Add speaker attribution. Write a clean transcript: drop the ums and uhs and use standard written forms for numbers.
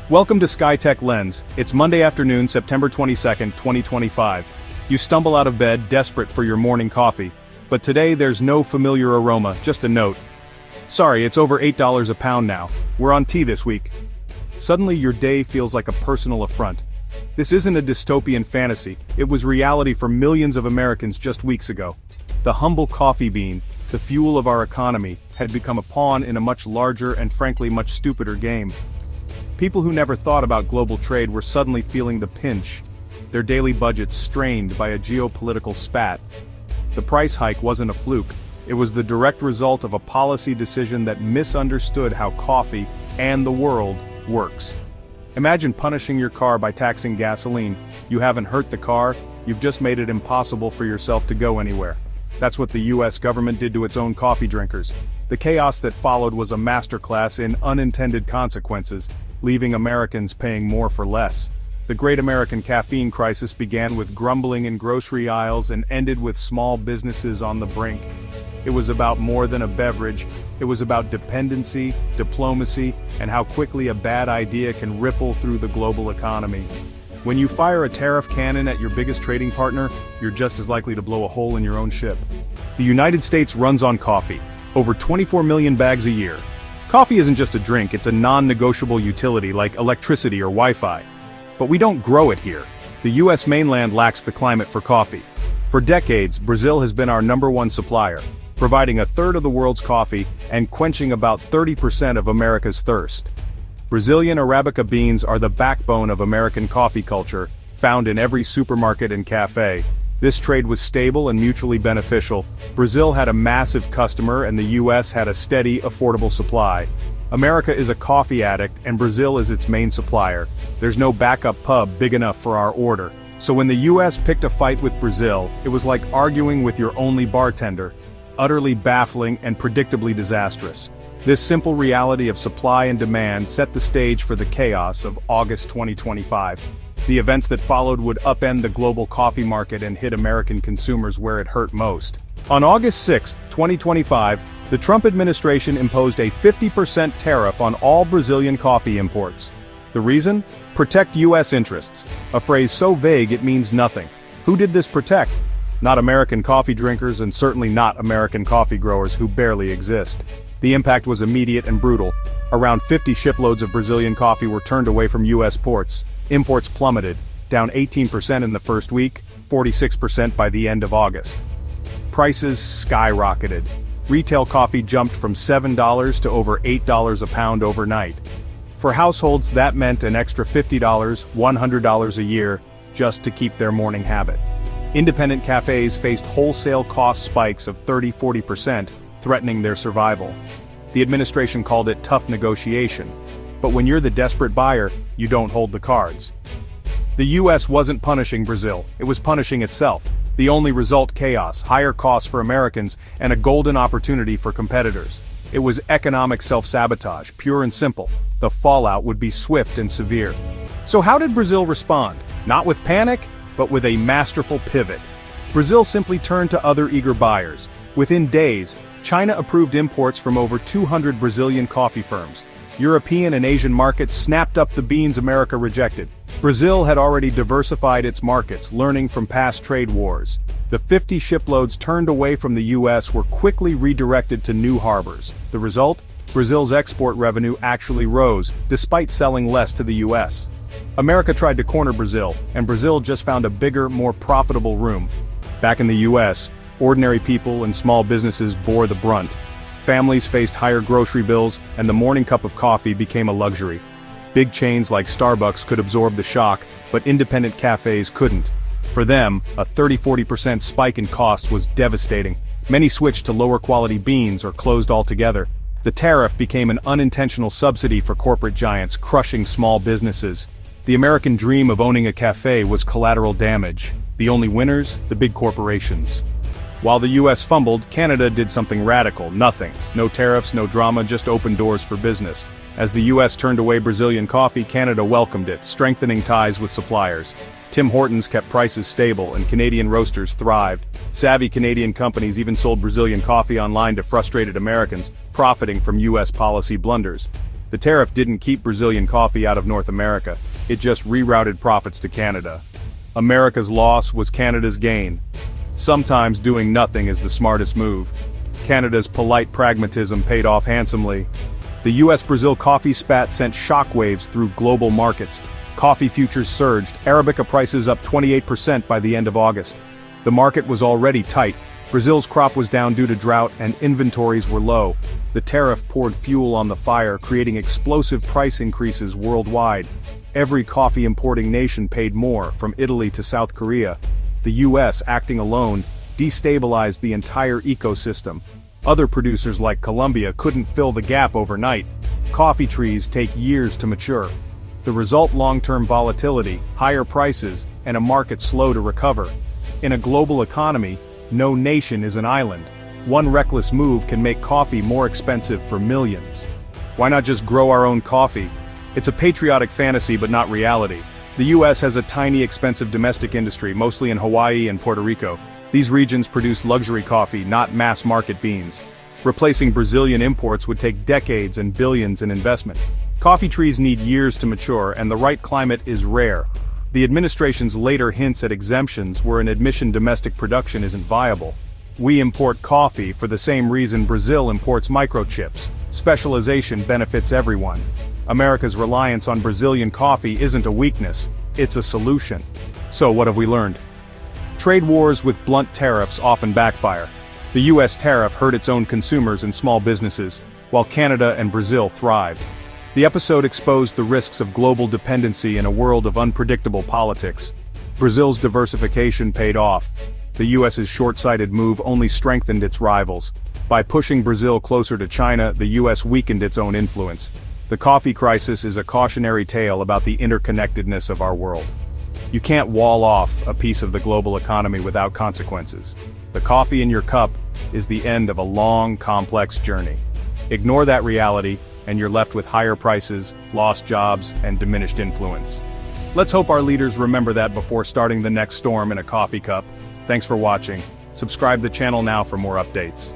Speaker 1: Welcome to Skytech-Lens. It's Monday afternoon, September 22nd, 2025. You stumble out of bed, desperate for your morning coffee. But today there's no familiar aroma, just a note. Sorry, it's over $8 a pound now. We're on tea this week. Suddenly your day feels like a personal affront. This isn't a dystopian fantasy, it was reality for millions of Americans just weeks ago. The humble coffee bean, the fuel of our economy, had become a pawn in a much larger and frankly much stupider game. People who never thought about global trade were suddenly feeling the pinch, their daily budgets strained by a geopolitical spat. The price hike wasn't a fluke, it was the direct result of a policy decision that misunderstood how coffee, and the world, works. Imagine punishing your car by taxing gasoline. You haven't hurt the car, you've just made it impossible for yourself to go anywhere. That's what the US government did to its own coffee drinkers. The chaos that followed was a masterclass in unintended consequences, leaving Americans paying more for less. The Great American Caffeine Crisis began with grumbling in grocery aisles and ended with small businesses on the brink. It was about more than a beverage, it was about dependency, diplomacy, and how quickly a bad idea can ripple through the global economy. When you fire a tariff cannon at your biggest trading partner, you're just as likely to blow a hole in your own ship. The United States runs on coffee, over 24 million bags a year. Coffee isn't just a drink, it's a non-negotiable utility like electricity or Wi-Fi. But we don't grow it here. The US mainland lacks the climate for coffee. For decades, Brazil has been our #1 supplier, providing a third of the world's coffee and quenching about 30% of America's thirst. Brazilian Arabica beans are the backbone of American coffee culture, found in every supermarket and cafe. This trade was stable and mutually beneficial. Brazil had a massive customer and the US had a steady, affordable supply. America is a coffee addict and Brazil is its main supplier. There's no backup pub big enough for our order. So when the US picked a fight with Brazil, it was like arguing with your only bartender. Utterly baffling and predictably disastrous. This simple reality of supply and demand set the stage for the chaos of August 2025. The events that followed would upend the global coffee market and hit American consumers where it hurt most. On August 6, 2025, the Trump administration imposed a 50% tariff on all Brazilian coffee imports. The reason? Protect US interests. A phrase so vague it means nothing. Who did this protect? Not American coffee drinkers and certainly not American coffee growers who barely exist. The impact was immediate and brutal. Around 50 shiploads of Brazilian coffee were turned away from US ports. Imports plummeted, down 18% in the first week, 46% by the end of August. Prices skyrocketed. Retail coffee jumped from $7 to over $8 a pound overnight. For households, that meant an extra $50, $100 a year, just to keep their morning habit. Independent cafes faced wholesale cost spikes of 30–40%, threatening their survival. The administration called it tough negotiation. But when you're the desperate buyer, you don't hold the cards. The US wasn't punishing Brazil, it was punishing itself. The only result: chaos, higher costs for Americans, and a golden opportunity for competitors. It was economic self-sabotage, pure and simple. The fallout would be swift and severe. So how did Brazil respond? Not with panic, but with a masterful pivot. Brazil simply turned to other eager buyers. Within days, China approved imports from over 200 Brazilian coffee firms. European and Asian markets snapped up the beans America rejected. Brazil had already diversified its markets, learning from past trade wars. The 50 shiploads turned away from the US were quickly redirected to new harbors. The result? Brazil's export revenue actually rose, despite selling less to the US. America tried to corner Brazil, and Brazil just found a bigger, more profitable room. Back in the US, ordinary people and small businesses bore the brunt. Families faced higher grocery bills, and the morning cup of coffee became a luxury. Big chains like Starbucks could absorb the shock, but independent cafes couldn't. For them, a 30–40% spike in cost was devastating. Many switched to lower quality beans or closed altogether. The tariff became an unintentional subsidy for corporate giants, crushing small businesses. The American dream of owning a cafe was collateral damage. The only winners? The big corporations. While the US fumbled, Canada did something radical: nothing. No tariffs, no drama, just open doors for business. As the US turned away Brazilian coffee, Canada welcomed it, strengthening ties with suppliers. Tim Hortons kept prices stable, and Canadian roasters thrived. Savvy Canadian companies even sold Brazilian coffee online to frustrated Americans, profiting from US policy blunders. The tariff didn't keep Brazilian coffee out of North America, it just rerouted profits to Canada. America's loss was Canada's gain. Sometimes doing nothing is the smartest move. Canada's polite pragmatism paid off handsomely. The US-Brazil coffee spat sent shockwaves through global markets. Coffee futures surged, Arabica prices up 28% by the end of August. The market was already tight. Brazil's crop was down due to drought and inventories were low. The tariff poured fuel on the fire, creating explosive price increases worldwide. Every coffee importing nation paid more, from Italy to South Korea. The US, acting alone, destabilized the entire ecosystem. Other producers like Colombia couldn't fill the gap overnight. Coffee trees take years to mature. The result: long-term volatility, higher prices, and a market slow to recover. In a global economy, no nation is an island. One reckless move can make coffee more expensive for millions. Why not just grow our own coffee? It's a patriotic fantasy but not reality. The US has a tiny expensive domestic industry, mostly in Hawaii and Puerto Rico. These regions produce luxury coffee, not mass-market beans. Replacing Brazilian imports would take decades and billions in investment. Coffee trees need years to mature, and the right climate is rare. The administration's later hints at exemptions were an admission domestic production isn't viable. We import coffee for the same reason Brazil imports microchips. Specialization benefits everyone. America's reliance on Brazilian coffee isn't a weakness, it's a solution. So what have we learned? Trade wars with blunt tariffs often backfire. The US tariff hurt its own consumers and small businesses, while Canada and Brazil thrived. The episode exposed the risks of global dependency in a world of unpredictable politics. Brazil's diversification paid off. The US's short-sighted move only strengthened its rivals. By pushing Brazil closer to China, the US weakened its own influence. The coffee crisis is a cautionary tale about the interconnectedness of our world. You can't wall off a piece of the global economy without consequences. The coffee in your cup is the end of a long, complex journey. Ignore that reality, and you're left with higher prices, lost jobs, and diminished influence. Let's hope our leaders remember that before starting the next storm in a coffee cup. Thanks for watching. Subscribe to the channel now for more updates.